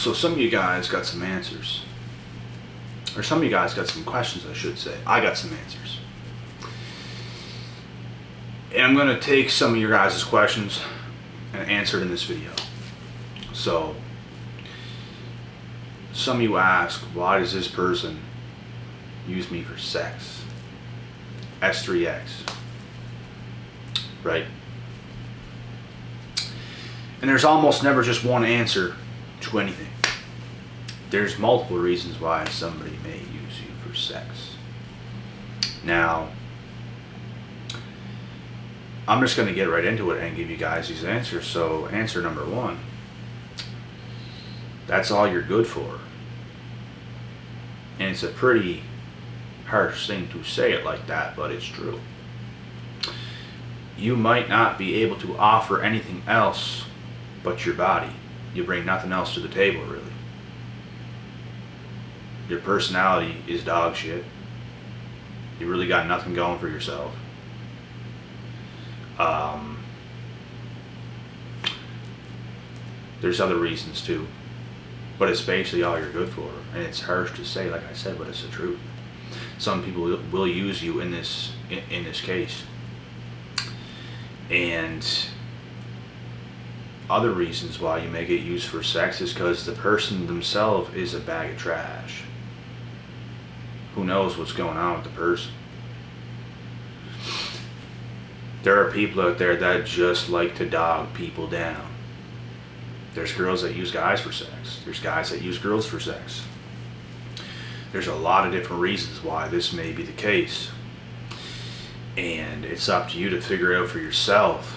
So some of you guys got some answers. Or some of you guys got some questions, I should say. I got some answers. And I'm going to take some of your guys' questions and answer it in this video. So, some of you ask, why does this person use me for sex? S3X. Right? And there's almost never just one answer to anything. There's multiple reasons why somebody may use you for sex. Now, I'm just going to get right into it and give you guys these answers. So, answer number one, that's all you're good for. And it's a pretty harsh thing to say it like that, but it's true. You might not be able to offer anything else but your body. You bring nothing else to the table, really. Your personality is dog shit. You really got nothing going for yourself. There's other reasons too, but it's basically all you're good for. And it's harsh to say, like I said, but it's the truth. Some people will use you in this case. And other reasons why you may get used for sex is because the person themselves is a bag of trash. Who knows what's going on with the person? There are people out there that just like to dog people down. There's girls that use guys for sex. There's guys that use girls for sex. There's a lot of different reasons why this may be the case. And it's up to you to figure out for yourself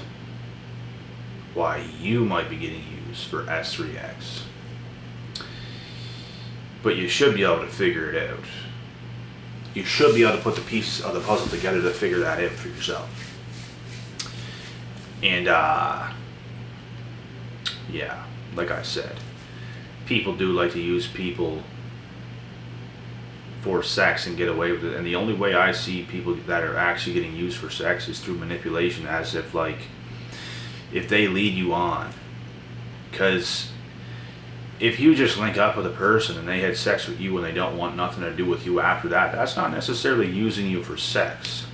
why you might be getting used for S3X. But you should be able to figure it out. You should be able to put the pieces of the puzzle together to figure that out for yourself. And yeah, like I said, people do like to use people for sex and get away with it. And the only way I see people that are actually getting used for sex is through manipulation, as if if they lead you on. Because if you just link up with a person and they had sex with you and they don't want nothing to do with you after that, that's not necessarily using you for sex.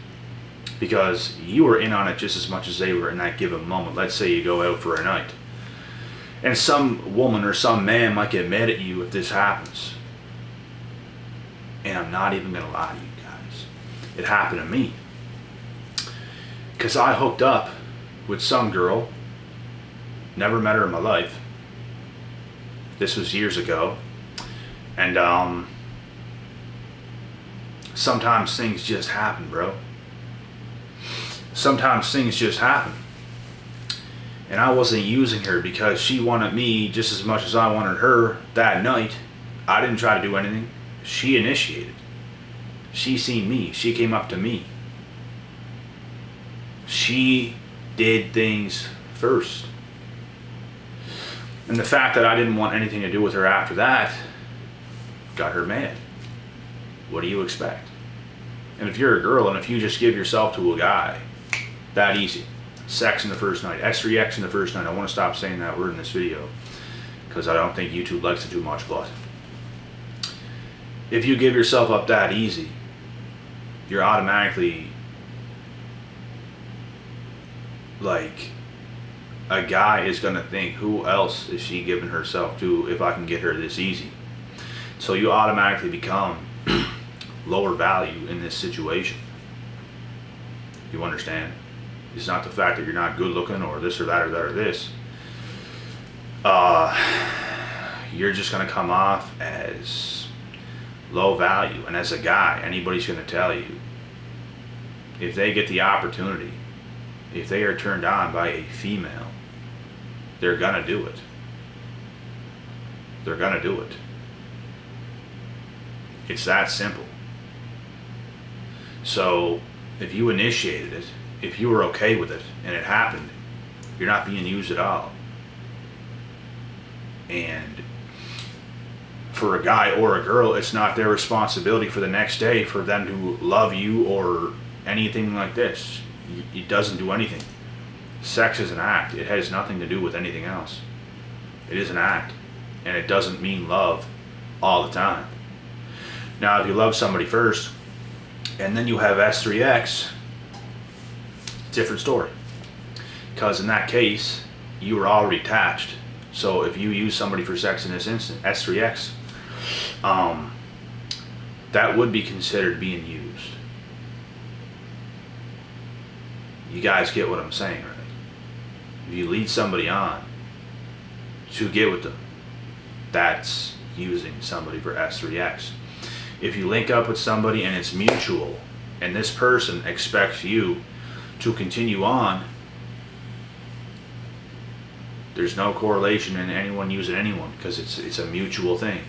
Because you were in on it just as much as they were in that given moment. Let's say you go out for a night, and some woman or some man might get mad at you if this happens. And I'm not even going to lie to you guys. It happened to me. Because I hooked up with some girl. Never met her in my life. This was years ago. And sometimes things just happen, bro. Sometimes things just happen. And I wasn't using her because she wanted me just as much as I wanted her that night. I didn't try to do anything. She initiated. She seen me. She came up to me. She did things first. And the fact that I didn't want anything to do with her after that got her mad. What do you expect? And if you're a girl and if you just give yourself to a guy, that easy. Sex in the first night. S3X in the first night. I want to stop saying that word in this video because I don't think YouTube likes it too much, but if you give yourself up that easy, you're automatically a guy is going to think, who else is she giving herself to if I can get her this easy? So you automatically become lower value in this situation. You understand? It's not the fact that you're not good looking or this or that or that or this. You're just going to come off as low value. And as a guy, anybody's going to tell you, if they get the opportunity, if they are turned on by a female, they're going to do it. They're going to do it. It's that simple. So if you initiated it, if you were okay with it and it happened, you're not being used at all. And for a guy or a girl, it's not their responsibility for the next day for them to love you or anything like this. It doesn't do anything. Sex is an act. It has nothing to do with anything else. It is an act. and it doesn't mean love all the time. Now, if you love somebody first, and then you have S3X, different story. Because in that case, you were already attached. So if you use somebody for sex in this instant, S3X, that would be considered being used. You guys get what I'm saying, right? If you lead somebody on to get with them, that's using somebody for S3X. If you link up with somebody and it's mutual, and this person expects you to continue on, there's no correlation in anyone using anyone, because it's a mutual thing.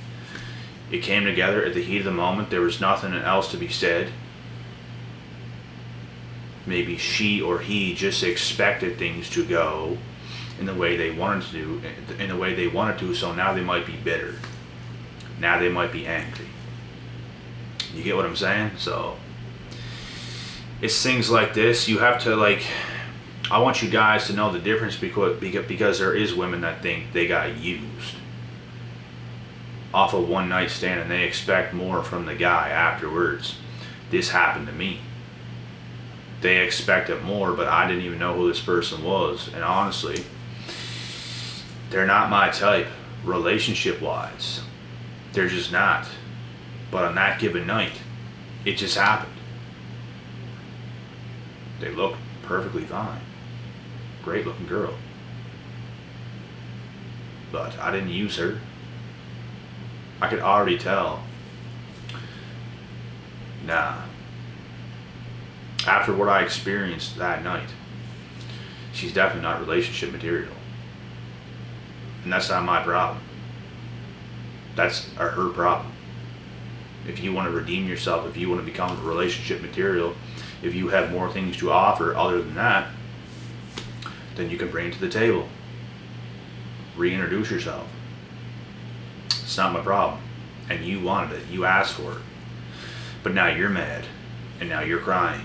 It came together at the heat of the moment. There was nothing else to be said. Maybe she or he just expected things to go in the way they wanted to, so now they might be bitter. Now they might be angry. You get what I'm saying? So it's things like this. You have to, like, I want you guys to know the difference, because there is women that think they got used off a one night stand and they expect more from the guy afterwards. This happened to me. They expected more, but I didn't even know who this person was, and honestly, they're not my type relationship wise. They're just not. But on that given night, it just happened. They looked perfectly fine. Great looking girl. But I didn't use her. I could already tell. Nah. After what I experienced that night, she's definitely not relationship material. And that's not my problem. That's her problem. If you want to redeem yourself, if you want to become relationship material, if you have more things to offer other than that, then you can bring it to the table. Reintroduce yourself. It's not my problem. And you wanted it. You asked for it. But now you're mad. And now you're crying.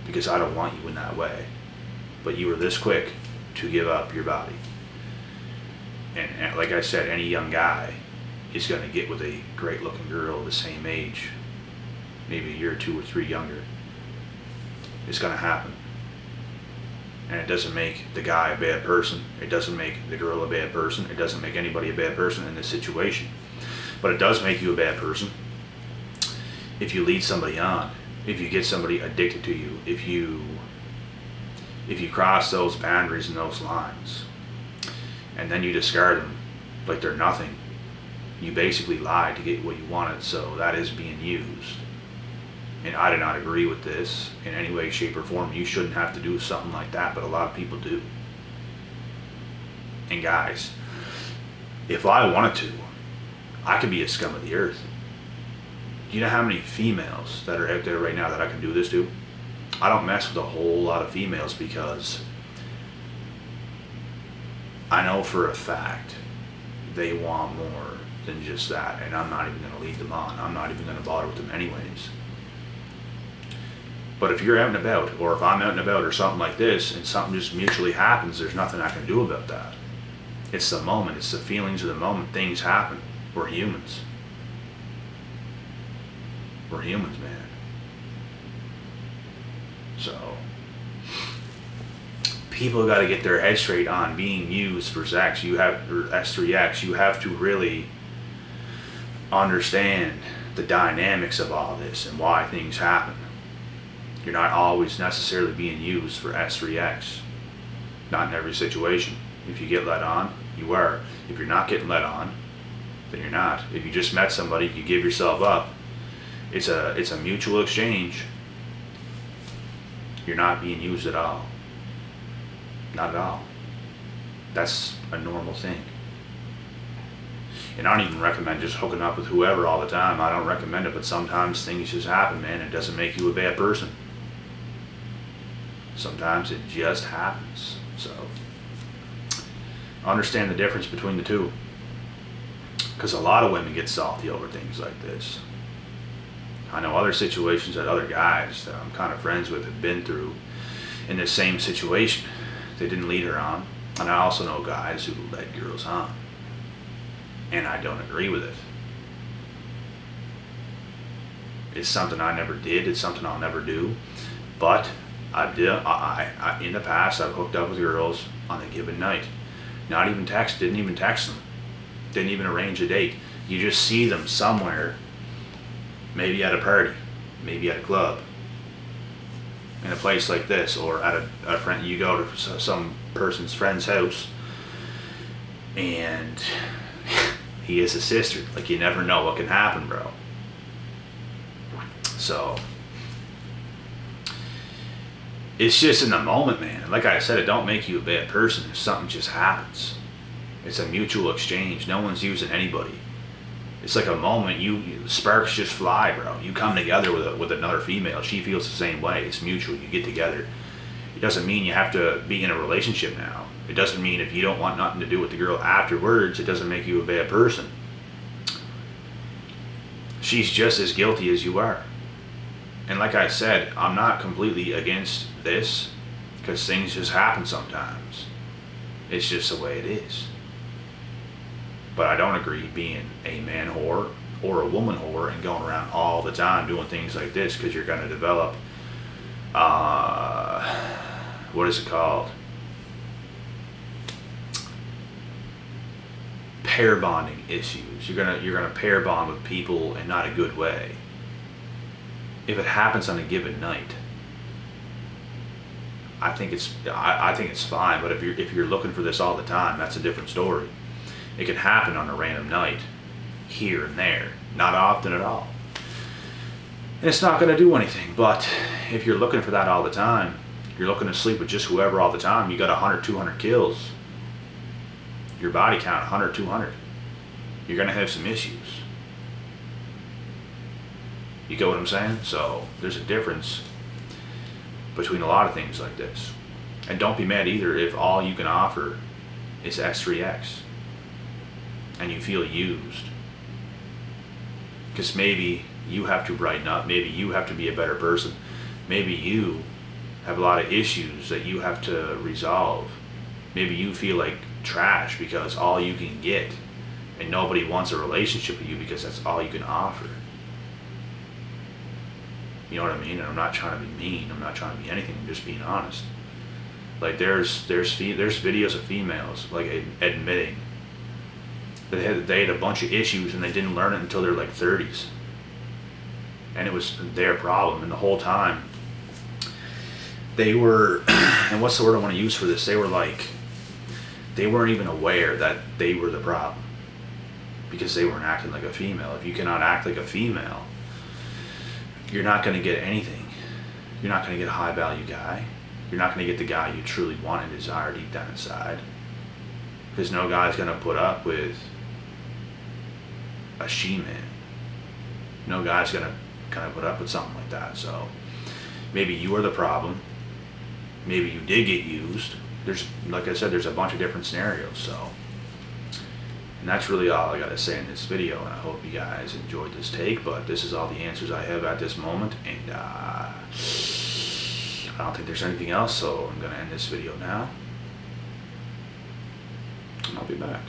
Because I don't want you in that way. But you were this quick to give up your body. And like I said, any young guy is going to get with a great looking girl the same age, maybe a year or 2 or 3 younger. It's going to happen. And it doesn't make the guy a bad person. It doesn't make the girl a bad person. It doesn't make anybody a bad person in this situation. But it does make you a bad person if you lead somebody on, if you get somebody addicted to you, if you cross those boundaries and those lines, and then you discard them like they're nothing. You basically lied to get what you wanted, so that is being used. And I do not agree with this in any way, shape, or form. You shouldn't have to do something like that, but a lot of people do. And guys, if I wanted to, I could be a scum of the earth. Do you know how many females that are out there right now that I can do this to? I don't mess with a whole lot of females because I know for a fact they want more than just that, and I'm not even going to lead them on. I'm not even going to bother with them anyways. But if you're out and about, or if I'm out and about or something like this, and something just mutually happens, there's nothing I can do about that. It's the moment, it's the feelings of the moment. Things happen. We're humans. We're humans, man. So people got to get their head straight on being used for sex. You have, or S3X, you have to really understand the dynamics of all this and why things happen. You're not always necessarily being used for S3X. Not in every situation. If you get let on, you are. If you're not getting let on, then you're not. If you just met somebody, you give yourself up. It's a mutual exchange. You're not being used at all. Not at all. That's a normal thing. And I don't even recommend just hooking up with whoever all the time. I don't recommend it, but sometimes things just happen, man. It doesn't make you a bad person. Sometimes it just happens. So understand the difference between the two. Because a lot of women get salty over things like this. I know other situations that other guys that I'm kind of friends with have been through in this same situation. They didn't lead her on. And I also know guys who led girls on. and I don't agree with it. It's something I never did. It's something I'll never do. But I in the past, I've hooked up with girls on a given night. Didn't even text them. Didn't even arrange a date. You just see them somewhere, maybe at a party, maybe at a club, in a place like this, or at a friend. You go to some person's friend's house, and he is a sister. Like, you never know what can happen, bro. So it's just in the moment, man. Like I said, it don't make you a bad person if something just happens. It's a mutual exchange. No one's using anybody. It's like a moment. Sparks just fly, bro. You come together with another female. She feels the same way. It's mutual. You get together. It doesn't mean you have to be in a relationship now. It doesn't mean if you don't want nothing to do with the girl afterwards, it doesn't make you a bad person. She's just as guilty as you are. And like I said, I'm not completely against this, because things just happen sometimes. It's just the way it is. But I don't agree being a man whore or a woman whore and going around all the time doing things like this, because you're going to develop, what is it called? Pair bonding issues. You're gonna pair bond with people in not a good way. If it happens on a given night, I think it's fine. But if you're looking for this all the time, that's a different story. It can happen on a random night, here and there, not often at all. And it's not going to do anything. But if you're looking for that all the time, you're looking to sleep with just whoever all the time, you got 100, 200 kills. Your body count 100, 200. You're going to have some issues. You get what I'm saying? So there's a difference between a lot of things like this. And don't be mad either if all you can offer is S3X and you feel used. Because maybe you have to brighten up. Maybe you have to be a better person. Maybe you have a lot of issues that you have to resolve. Maybe you feel like trash because all you can get, and nobody wants a relationship with you because that's all you can offer. You know what I mean? And I'm not trying to be mean. I'm not trying to be anything. I'm just being honest. Like there's videos of females like admitting that they had a bunch of issues and they didn't learn it until they're like 30s, and it was their problem. And the whole time they were, and what's the word I want to use for this? They weren't even aware that they were the problem because they weren't acting like a female. If you cannot act like a female, you're not going to get anything. You're not going to get a high value guy. You're not going to get the guy you truly want and desire deep down inside. Because no guy's going to put up with a she-man. No guy's going to kind of put up with something like that. So maybe you are the problem. Maybe you did get used. Like I said, there's a bunch of different scenarios. So, and that's really all I got to say in this video, and I hope you guys enjoyed this take. But this is all the answers I have at this moment, and I don't think there's anything else, so I'm going to end this video now, and I'll be back.